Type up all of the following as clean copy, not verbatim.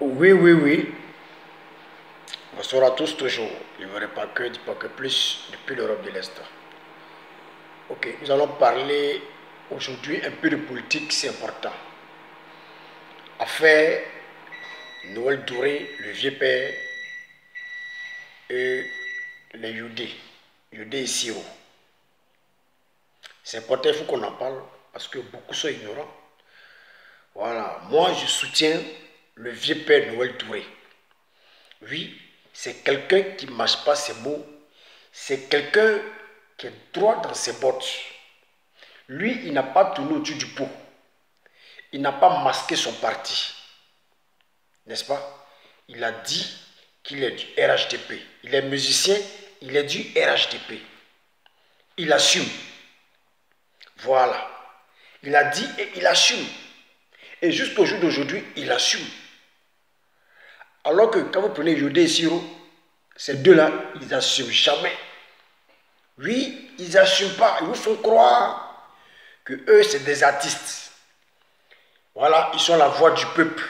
Oui, oui, oui. Bonsoir à tous toujours. Je ne verrai pas que, dis pas que plus depuis l'Europe de l'Est. Ok, nous allons parler aujourd'hui un peu de politique, c'est important. Affaire Noël Douré, le vieux père et les Youdé, Youdé et Siro. C'est important, il faut qu'on en parle parce que beaucoup sont ignorants. Voilà, moi je soutiens le vieux père Noël Touré. Oui, c'est quelqu'un qui ne mâche pas ses mots. C'est quelqu'un qui est droit dans ses bottes. Lui, il n'a pas tourné au-dessus du pot. Il n'a pas masqué son parti. N'est-ce pas? Il a dit qu'il est du RHDP. Il est musicien, il est du RHDP. Il assume. Voilà. Il a dit et il assume. Et jusqu'au jour d'aujourd'hui, il assume. Alors que quand vous prenez Yodé et Siro, ces deux-là, ils n'assument jamais. Oui, ils n'assument pas. Ils vous font croire que eux, c'est des artistes. Voilà, ils sont la voix du peuple.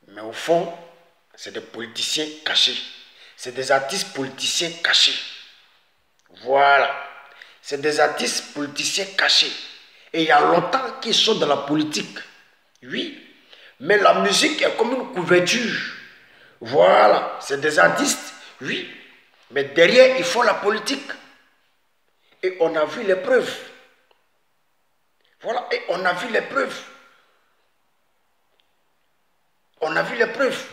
Mais au fond, c'est des politiciens cachés. C'est des artistes politiciens cachés. Voilà. C'est des artistes politiciens cachés. Et il y a longtemps qu'ils sont dans la politique. Oui. Mais la musique est comme une couverture. Voilà. C'est des artistes. Oui. Mais derrière, ils font la politique. Et on a vu les preuves. Voilà. Et on a vu les preuves. On a vu les preuves.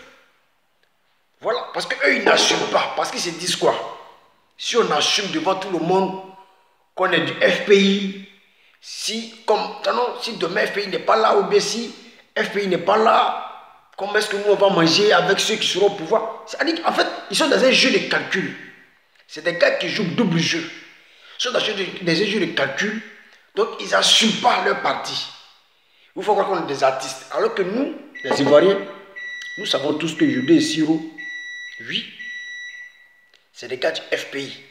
Voilà. Parce qu'eux, ils n'assument pas. Parce qu'ils se disent quoi? Si on assume devant tout le monde qu'on est du FPI, si demain FPI n'est pas là, ou bien si FPI n'est pas là, comment est-ce que nous on va manger avec ceux qui seront au pouvoir? C'est-à-dire qu'en fait, ils sont dans un jeu de calcul. C'est des gars qui jouent double jeu. Ils sont dans un jeu de calcul, donc ils n'assument pas leur parti. Il faut croire qu'on est des artistes. Alors que nous, les Ivoiriens, nous savons tous que Yodé et Siro, oui, c'est des gars du FPI.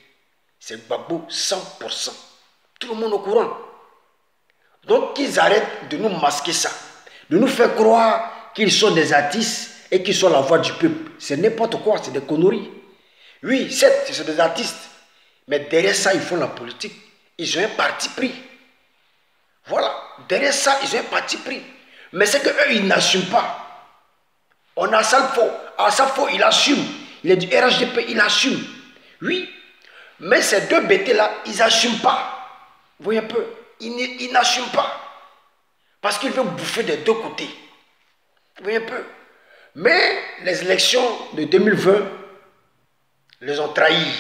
C'est Gbagbo 100%. Tout le monde au courant. Donc qu'ils arrêtent de nous masquer ça. De nous faire croire qu'ils sont des artistes et qu'ils sont la voix du peuple. C'est n'importe quoi, c'est des conneries. Oui, certes, ce sont des artistes. Mais derrière ça, ils font la politique. Ils ont un parti pris. Voilà. Derrière ça, ils ont un parti pris. Mais c'est qu'eux, ils n'assument pas. On a Salfo. Salfo, il assume. Il est du RHDP, il assume. Oui. Mais ces deux bêtés-là, ils n'assument pas. Vous voyez un peu? Ils n'assument pas. Parce qu'ils veulent bouffer des deux côtés. Vous voyez un peu? Mais les élections de 2020 les ont trahis.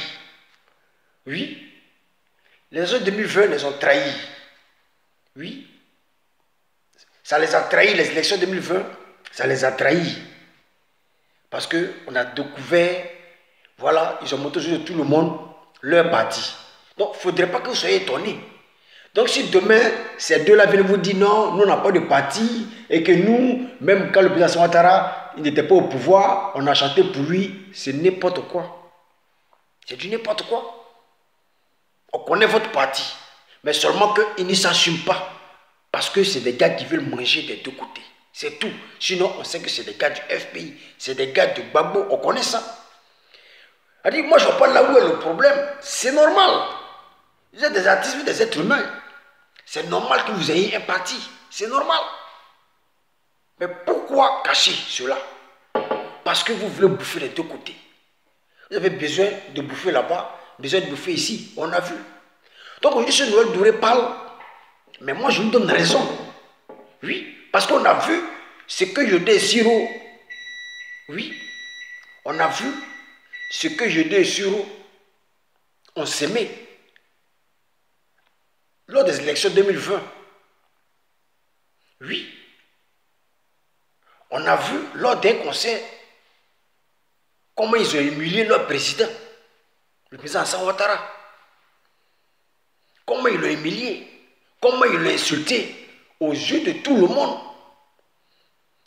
Oui. Les élections de 2020 les ont trahis. Oui. Ça les a trahis, les élections de 2020. Ça les a trahis. Parce qu'on a découvert, voilà, ils ont montré aux yeux de tout le monde leur parti. Donc, il ne faudrait pas que vous soyez étonnés. Donc, si demain, ces deux-là viennent vous dire non, nous, on n'a pas de parti, et que nous, même quand le président Ouattara, il n'était pas au pouvoir, on a chanté pour lui, c'est n'importe quoi. C'est du n'importe quoi. On connaît votre parti, mais seulement qu'ils ne s'assument pas. Parce que c'est des gars qui veulent manger des deux côtés. C'est tout. Sinon, on sait que c'est des gars du FPI, c'est des gars de Gbagbo, on connaît ça. Elle dit, moi, je ne vois pas là où est le problème. C'est normal. Vous êtes des artistes, des êtres humains. C'est normal que vous ayez un parti. C'est normal. Mais pourquoi cacher cela? Parce que vous voulez bouffer les deux côtés. Vous avez besoin de bouffer là-bas, besoin de bouffer ici. On a vu. Donc aujourd'hui, ce Noël Douré parle. Mais moi, je lui donne raison. Oui. Parce qu'on a vu ce que Yodé et Siro. Oui. On a vu ce que Yodé et Siro ont sémé lors des élections 2020. Oui. On a vu lors d'un concert comment ils ont humilié leur président, le président Alassane Ouattara. Comment ils l'ont humilié, comment ils l'ont insulté aux yeux de tout le monde.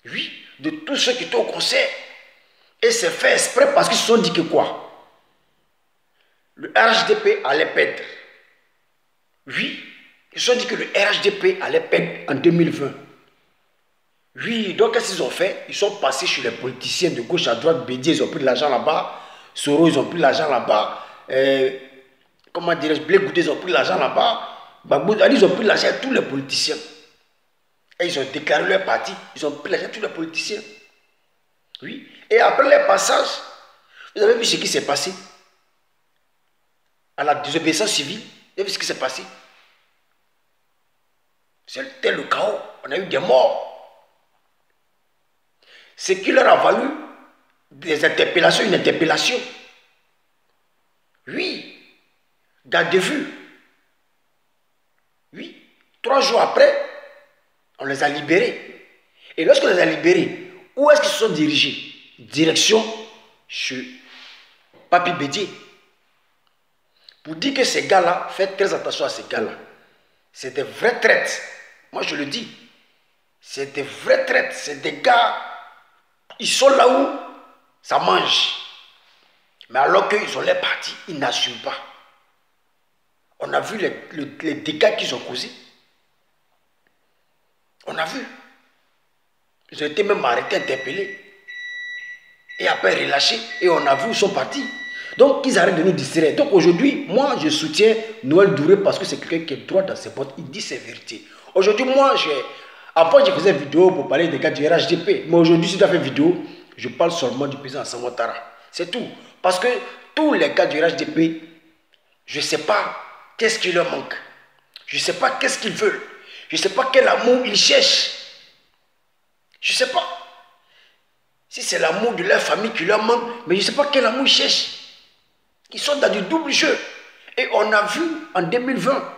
Oui, de tous ceux qui étaient au concert. Et c'est fait exprès parce qu'ils se sont dit que quoi? Le RHDP allait perdre. Oui, ils se sont dit que le RHDP allait perdre en 2020. Oui, donc qu'est-ce qu'ils ont fait? Ils sont passés chez les politiciens de gauche à droite, Bédier, ils ont pris de l'argent là-bas, Soro, ils ont pris de l'argent là-bas, comment dirais-je, Blé Goudé, ils ont pris de l'argent là-bas, Babou, ils ont pris de l'argent à tous les politiciens. Et ils ont déclaré leur parti, ils ont pris l'argent à tous les politiciens. Oui, et après leur passage, vous avez vu ce qui s'est passé? À la désobéissance civile, vous avez vu ce qui s'est passé? C'était le chaos, on a eu des morts. Ce qui leur a valu des interpellations, une interpellation. Oui, garde de vue. Oui, 3 jours après, on les a libérés. Et lorsqu'on les a libérés, où est-ce qu'ils se sont dirigés? Direction chez Papi Bédier. Pour dire que ces gars-là, faites très attention à ces gars-là. C'est des vrais traites. Moi, je le dis. C'est des vrais traites. C'est des gars, ils sont là où ça mange. Mais alors qu'ils ont l'air partis, ils n'assument pas. On a vu les dégâts qu'ils ont causés. On a vu. Ils ont été même arrêtés, interpellés. Et après relâchés. Et on a vu, ils sont partis. Donc, ils arrêtent de nous distraire. Donc, aujourd'hui, moi, je soutiens Noël Douré parce que c'est quelqu'un qui est droit dans ses bottes. Il dit ses vérités. Aujourd'hui, moi, avant, je faisais une vidéo pour parler des gars du RHDP. Mais aujourd'hui, si tu as fait une vidéo, je parle seulement du président Alassane Ouattara. C'est tout. Parce que tous les gars du RHDP, je ne sais pas qu'est-ce qui leur manque. Je ne sais pas qu'est-ce qu'ils veulent. Je ne sais pas quel amour ils cherchent. Je ne sais pas. Si c'est l'amour de leur famille qui leur manque, mais je ne sais pas quel amour ils cherchent. Ils sont dans du double jeu. Et on a vu en 2020,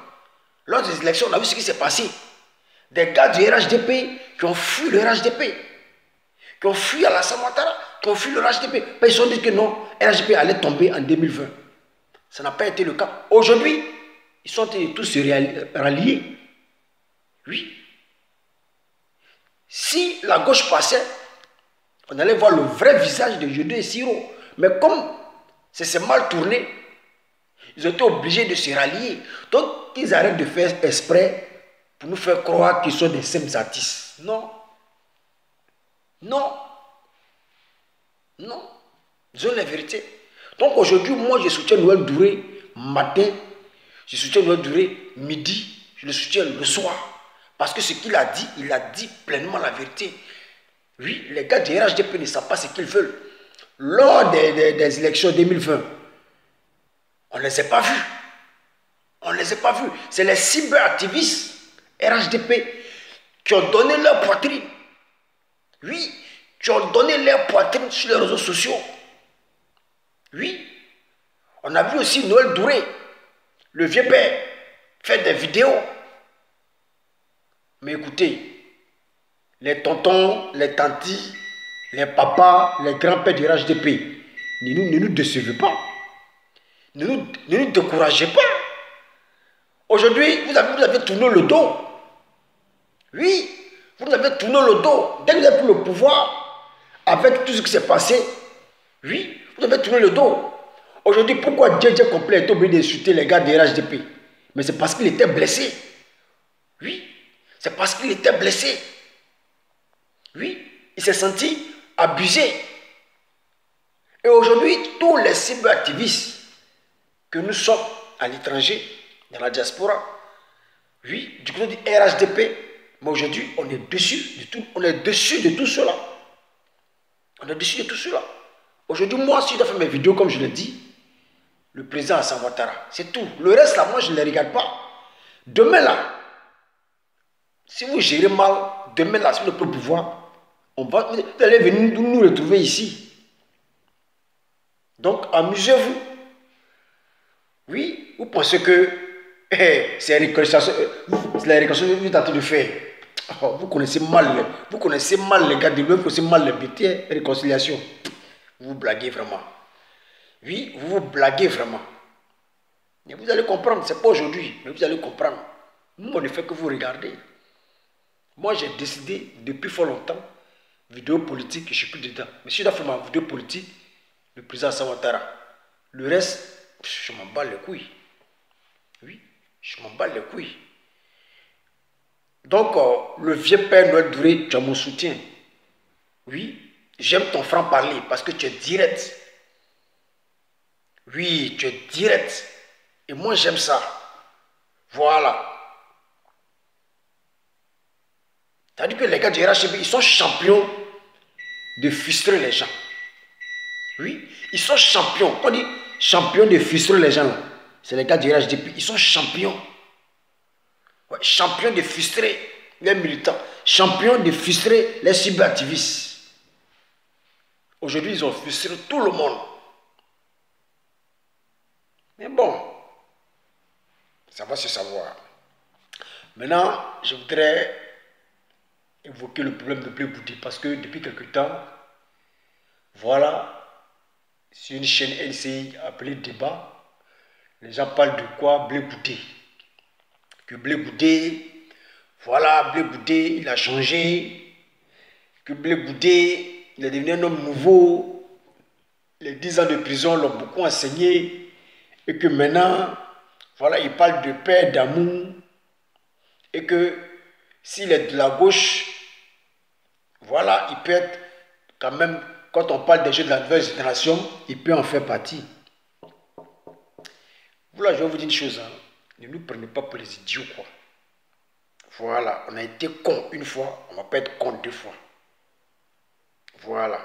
lors des élections, on a vu ce qui s'est passé. Des gars du RHDP qui ont fui le RHDP, qui ont fui Alassane Ouattara, qui ont fui le RHDP. Ils se sont dit que non, RHDP allait tomber en 2020. Ça n'a pas été le cas. Aujourd'hui, ils sont tous se rallier. Oui. Si la gauche passait, on allait voir le vrai visage de Jodé et Siro. Mais comme ça s'est mal tourné, ils ont été obligés de se rallier. Donc, ils arrêtent de faire exprès pour nous faire croire qu'ils sont des simples artistes. Non. Non. Non. Disons la vérité. Donc, aujourd'hui, moi, je soutiens Noël Douré matin. Je soutiens Noël Douré midi. Je le soutiens le soir. Parce que ce qu'il a dit pleinement la vérité. Oui, les gars du RHDP ne savent pas ce qu'ils veulent. Lors des élections 2020, on ne les a pas vus. On ne les a pas vus. C'est les cyberactivistes RHDP qui ont donné leur poitrine. Oui, qui ont donné leur poitrine sur les réseaux sociaux. Oui. On a vu aussi Noël Douré, le vieux père, faire des vidéos. Mais écoutez, les tontons, les tantis, les papas, les grands-pères du RHDP, ne nous décevez pas. Ne nous découragez pas. Aujourd'hui, vous avez tourné le dos. Oui, vous avez tourné le dos. Dès que vous avez pris le pouvoir, avec tout ce qui s'est passé, oui, vous avez tourné le dos. Aujourd'hui, pourquoi DJ Complet est obligé d'insulter les gars des RHDP? Mais c'est parce qu'il était blessé. Oui, c'est parce qu'il était blessé. Oui, il s'est senti abusé. Et aujourd'hui, tous les cyberactivistes que nous sommes à l'étranger, dans la diaspora, oui, du côté du RHDP, mais aujourd'hui, on est dessus de tout, on est dessus de tout cela. On est dessus de tout cela. Aujourd'hui, moi, si je dois faire mes vidéos, comme je l'ai dit, le président Alassane Ouattara, c'est tout. Le reste, là, moi, je ne les regarde pas. Demain, là, si vous gérez mal, demain, là, si vous n'avez pas le pouvoir, vous allez venir nous retrouver ici. Donc, amusez-vous. Oui, vous pensez que c'est la réconciliation que vous êtes en train de faire. Oh, vous connaissez mal les gars de l'œuvre, vous connaissez mal les bêtises, réconciliation. Vous vous blaguez vraiment. Oui, vous vous blaguez vraiment. Mais vous allez comprendre, ce n'est pas aujourd'hui, mais vous allez comprendre. Nous, on ne fait que vous regarder. Moi, j'ai décidé depuis fort longtemps, vidéo politique, je ne suis plus dedans. Mais si je dois faire ma vidéo politique, le président Alassane Ouattara. Le reste, je m'en bats les couilles. Oui, je m'en bats les couilles. Donc, le vieux Père Noël Douré, tu as mon soutien. Oui, j'aime ton franc-parler parce que tu es direct. Oui, tu es direct. Et moi, j'aime ça. Voilà. C'est-à-dire que les gars du RHB, ils sont champions de frustrer les gens. Oui, ils sont champions. Quand on dit champions de frustrer les gens, là, c'est les gars du RHDP. Ils sont champions. Ouais, champions de frustrer les militants. Champions de frustrer les cyberactivistes. Aujourd'hui, ils ont frustré tout le monde. Mais bon, ça va se savoir. Maintenant, je voudrais évoquer le problème de Blé Goudé parce que depuis quelque temps, voilà, sur une chaîne LCI appelée Débat, les gens parlent de quoi? Blé Goudé. Que Blé Goudé, voilà, Blé Goudé, il a changé. Que Blé Goudé, il est devenu un homme nouveau. Les 10 ans de prison l'ont beaucoup enseigné. Et que maintenant, voilà, il parle de paix, d'amour. Et que s'il est de la gauche, voilà, il peut être quand même, quand on parle des jeux de la nouvelle génération, il peut en faire partie. Voilà, je vais vous dire une chose, hein. Ne nous prenez pas pour les idiots, quoi. Voilà, on a été con une fois, on ne va pas être con deux fois. Voilà.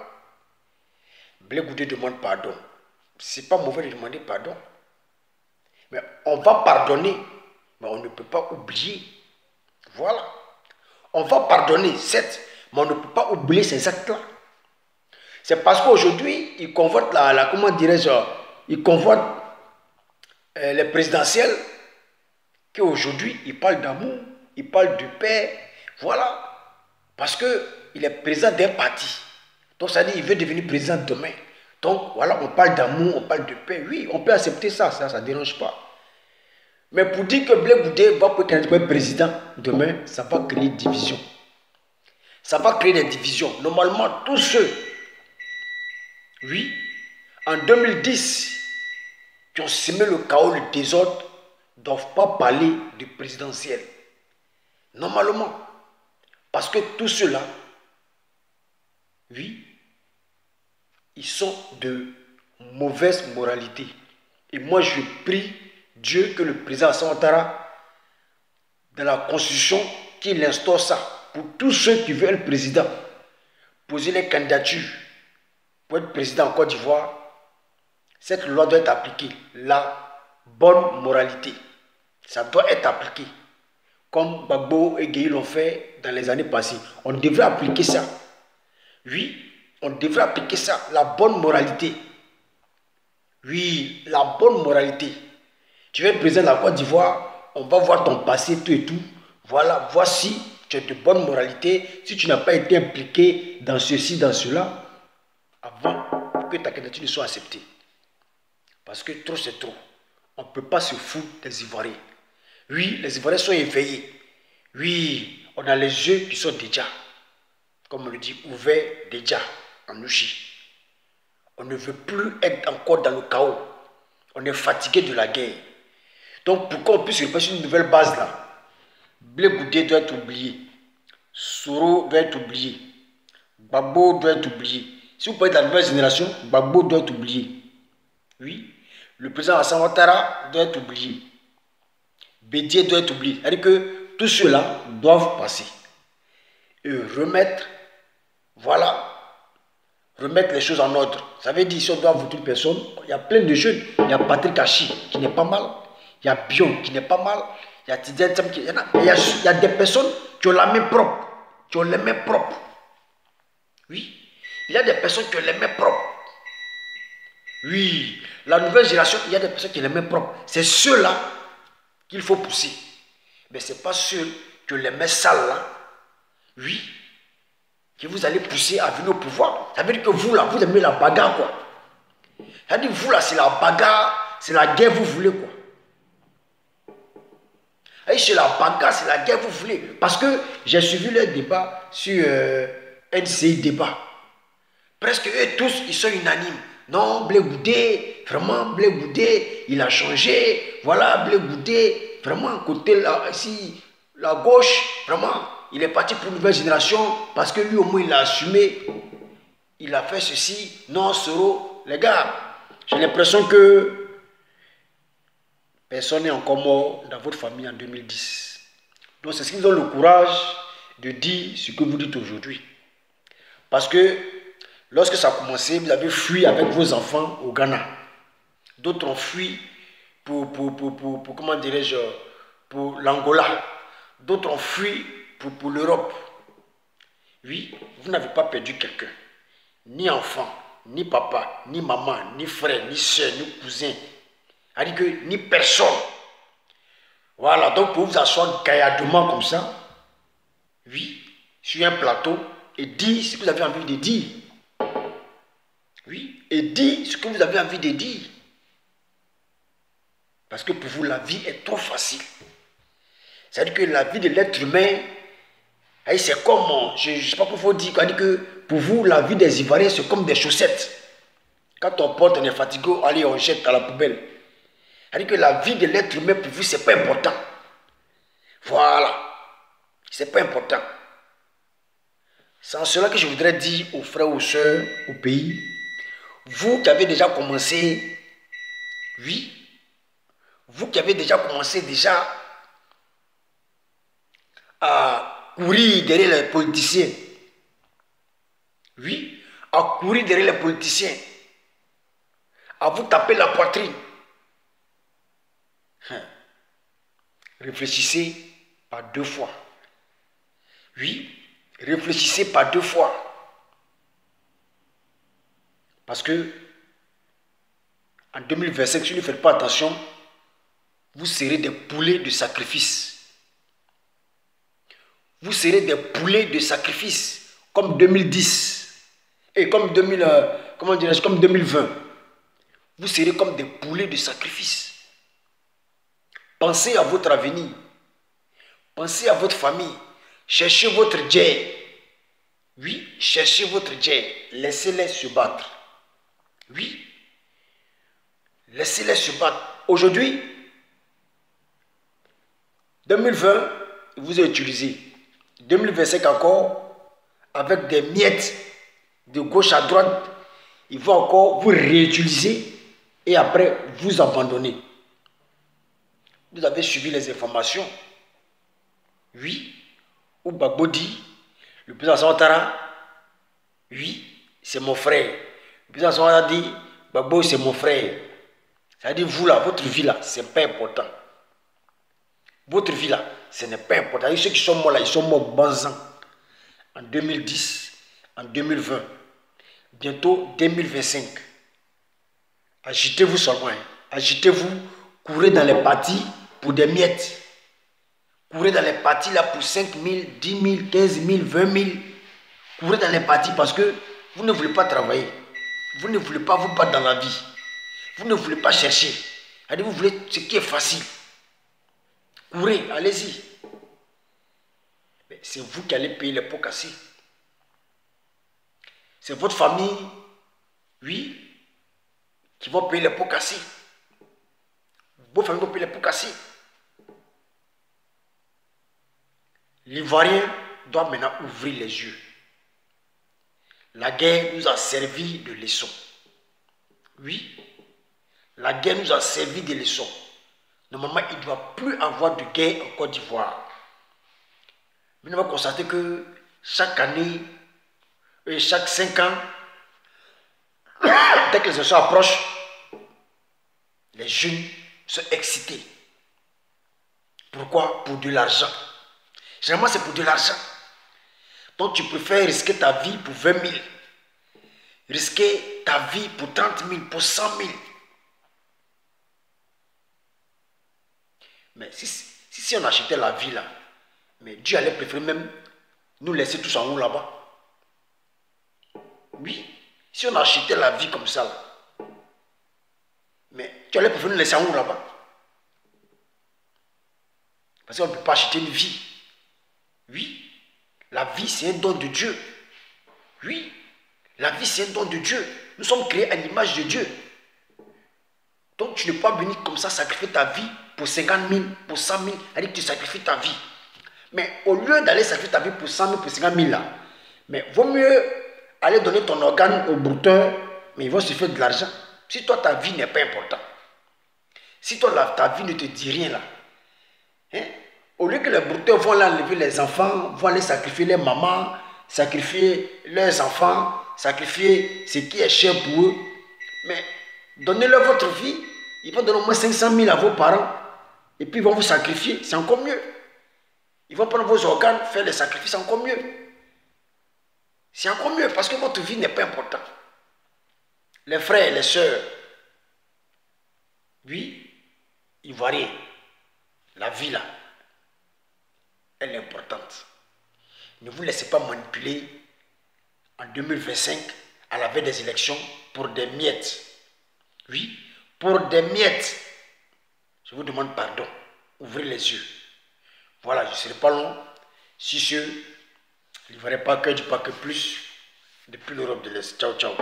Blé Goudé demande pardon. C'est pas mauvais de demander pardon. Mais on va pardonner, mais on ne peut pas oublier. Voilà. On va pardonner, certes, mais on ne peut pas oublier ces actes-là. C'est parce qu'aujourd'hui, ils convoitent comment dirais-je, ils convoitent les présidentielles, qu'aujourd'hui, ils parlent d'amour, ils parlent de paix. Voilà. Parce qu'il est président d'un parti. Donc, ça dit qu'il veut devenir président demain. Donc, voilà, on parle d'amour, on parle de paix. Oui, on peut accepter ça, ça ne dérange pas. Mais pour dire que Blé Goudé va peut être président demain, ça va créer division. Ça va créer des divisions. Normalement, tous ceux, oui, en 2010, qui ont semé le chaos, le désordre, ne doivent pas parler de présidentiel. Normalement. Parce que tous ceux-là, oui, ils sont de mauvaise moralité. Et moi, je prie Dieu que le président Alassane Ouattara, dans la constitution, qu'il instaure ça. Pour tous ceux qui veulent être président, poser les candidatures pour être président en Côte d'Ivoire, cette loi doit être appliquée. La bonne moralité, ça doit être appliqué. Comme Gbagbo et Gueye l'ont fait dans les années passées. On devrait appliquer ça. Oui, on devrait appliquer ça. La bonne moralité. Oui, la bonne moralité. Tu es président de la Côte d'Ivoire, on va voir ton passé, tout et tout. Voilà, voici, tu es de bonne moralité. Si tu n'as pas été impliqué dans ceci, dans cela, avant que ta candidature ne soit acceptée. Parce que trop, c'est trop. On ne peut pas se foutre des Ivoiriens. Oui, les Ivoiriens sont éveillés. Oui, on a les yeux qui sont déjà, comme on le dit, ouverts déjà, en Uchi. On ne veut plus être encore dans le chaos. On est fatigué de la guerre. Donc, pour qu'on puisse repasser sur une nouvelle base là, Blé Goudé doit être oublié. Soro doit être oublié. Gbagbo doit être oublié. Si vous parlez de la nouvelle génération, Gbagbo doit être oublié. Oui, le président Alassane Ouattara doit être oublié. Bédié doit être oublié. C'est-à-dire que tous ceux-là doivent passer. Et remettre, voilà, remettre les choses en ordre. Ça veut dire si on doit voter une personne, il y a plein de jeunes. Il y a Patrick Hachi qui n'est pas mal. Il y a Bion qui n'est pas mal. Il y a Tidiane Tam qui... Il y a des personnes qui ont la main propre. Qui ont les mains propres. Oui. Il y a des personnes qui ont les mains propres. Oui. La nouvelle génération, il y a des personnes qui ont les mains propres. C'est ceux-là qu'il faut pousser. Mais ce n'est pas ceux qui ont les mains sales là. Oui. Que vous allez pousser à venir au pouvoir. Ça veut dire que vous là, vous aimez la bagarre quoi. Ça veut dire que vous là, c'est la bagarre, c'est la guerre vous voulez quoi. Et c'est la bagarre, c'est la guerre vous voulez. Parce que j'ai suivi le débat sur NCI débat. Presque eux tous, ils sont unanimes. Non, Blé Goudé, vraiment, Blé Goudé, il a changé. Voilà, Blé Goudé, vraiment, côté là, ici, la gauche, vraiment, il est parti pour une nouvelle génération parce que lui au moins il a assumé, il a fait ceci. Non, Soro, les gars, j'ai l'impression que personne n'est encore mort dans votre famille en 2010. Donc c'est ce qui nous donne le courage de dire ce que vous dites aujourd'hui. Parce que lorsque ça a commencé, vous avez fui avec vos enfants au Ghana. D'autres ont fui pour comment dirais-je, pour l'Angola. D'autres ont fui pour l'Europe. Oui, vous n'avez pas perdu quelqu'un. Ni enfant, ni papa, ni maman, ni frère, ni soeur, ni cousin. C'est-à-dire que ni personne. Voilà, donc pour vous asseoir gaillardement comme ça, oui, sur un plateau, et dire ce que vous avez envie de dire. Oui, et dire ce que vous avez envie de dire. Parce que pour vous, la vie est trop facile. C'est-à-dire que la vie de l'être humain, c'est comme, je ne sais pas pourquoi dire, c'est-à-dire que pour vous, la vie des Ivoiriens, c'est comme des chaussettes. Quand on porte, on est fatigué, allez, on jette à la poubelle. C'est-à-dire que la vie de l'être humain, pour vous, ce n'est pas important. Voilà. Ce n'est pas important. C'est en cela que je voudrais dire aux frères, aux sœurs, au pays, vous qui avez déjà commencé, oui, vous qui avez déjà commencé à courir derrière les politiciens, oui, à courir derrière les politiciens, à vous taper la poitrine. Réfléchissez par deux fois. Oui, réfléchissez par deux fois. Parce que en 2025, si vous ne faites pas attention, vous serez des poulets de sacrifice. Vous serez des poulets de sacrifice, comme 2010 et comme 2020. Vous serez comme des poulets de sacrifice. Pensez à votre avenir. Pensez à votre famille. Cherchez votre djé. Oui, cherchez votre djé. Laissez-les se battre. Oui. Laissez-les se battre. Aujourd'hui, 2020, vous avez utilisé. 2025 encore, avec des miettes de gauche à droite, ils vont encore vous réutiliser et après vous abandonner. Vous avez suivi les informations. Oui. Ou Gbagbo dit, le président Ouattara, oui, c'est mon frère. Le président Ouattara dit, Gbagbo, c'est mon frère. C'est-à-dire, vous là, votre vie là, ce n'est pas important. Votre vie là, ce n'est pas important. Et ceux qui sont morts là, ils sont morts bon ans. En 2010, en 2020, bientôt 2025. Agitez-vous seulement. Agitez-vous, courez dans les partis pour des miettes. Courez dans les partis là pour 5 000, 10 000, 15 000, 20 000. Courez dans les partis parce que vous ne voulez pas travailler. Vous ne voulez pas vous battre dans la vie. Vous ne voulez pas chercher. Allez, vous voulez ce qui est facile. Courez, allez-y. C'est vous qui allez payer les pots cassés. C'est votre famille, oui, qui vont payer les pots cassés. Vos familles vont payer les pots cassés. L'Ivoirien doit maintenant ouvrir les yeux. La guerre nous a servi de leçon. Oui, la guerre nous a servi de leçon. Normalement, il ne doit plus avoir de guerre en Côte d'Ivoire. Mais on va constater que chaque année, et chaque 5 ans, dès que les élections approchent, les jeunes sont excités. Pourquoi? Pour de l'argent. Généralement, c'est pour de l'argent. Donc, tu préfères risquer ta vie pour 20 000. Risquer ta vie pour 30 000, pour 100 000. Mais si on achetait la vie là, mais Dieu allait préférer même nous laisser tous en haut là-bas. Oui, si on achetait la vie comme ça là, mais Dieu allait préférer nous laisser en haut là-bas. Parce qu'on ne peut pas acheter une vie. Oui, la vie c'est un don de Dieu. Oui, la vie c'est un don de Dieu. Nous sommes créés à l'image de Dieu. Donc tu ne peux pas venir comme ça sacrifier ta vie pour 50 000, pour 100 000, c'est-à-dire que tu sacrifies ta vie. Mais au lieu d'aller sacrifier ta vie pour 100 000, pour 50 000 là, mais vaut mieux aller donner ton organe au brouteur, mais ils vont se faire de l'argent. Si toi, ta vie n'est pas importante, si toi, ta vie ne te dit rien là, hein, au lieu que les brouteurs vont là enlever les enfants, vont aller sacrifier les mamans, sacrifier leurs enfants, sacrifier ce qui est cher pour eux, mais donnez-leur votre vie, ils vont donner au moins 500 000 à vos parents, et puis ils vont vous sacrifier, c'est encore mieux. Ils vont prendre vos organes, faire les sacrifices, c'est encore mieux. C'est encore mieux parce que votre vie n'est pas importante. Les frères et les sœurs, oui, ils ne voient rien. La vie là, elle est importante. Ne vous laissez pas manipuler en 2025 à la veille des élections pour des miettes. Oui, pour des miettes. Je vous demande pardon. Ouvrez les yeux. Voilà, je ne serai pas long. Si je ne livrerai pas que du paquet plus depuis l'Europe de l'Est. Ciao, ciao.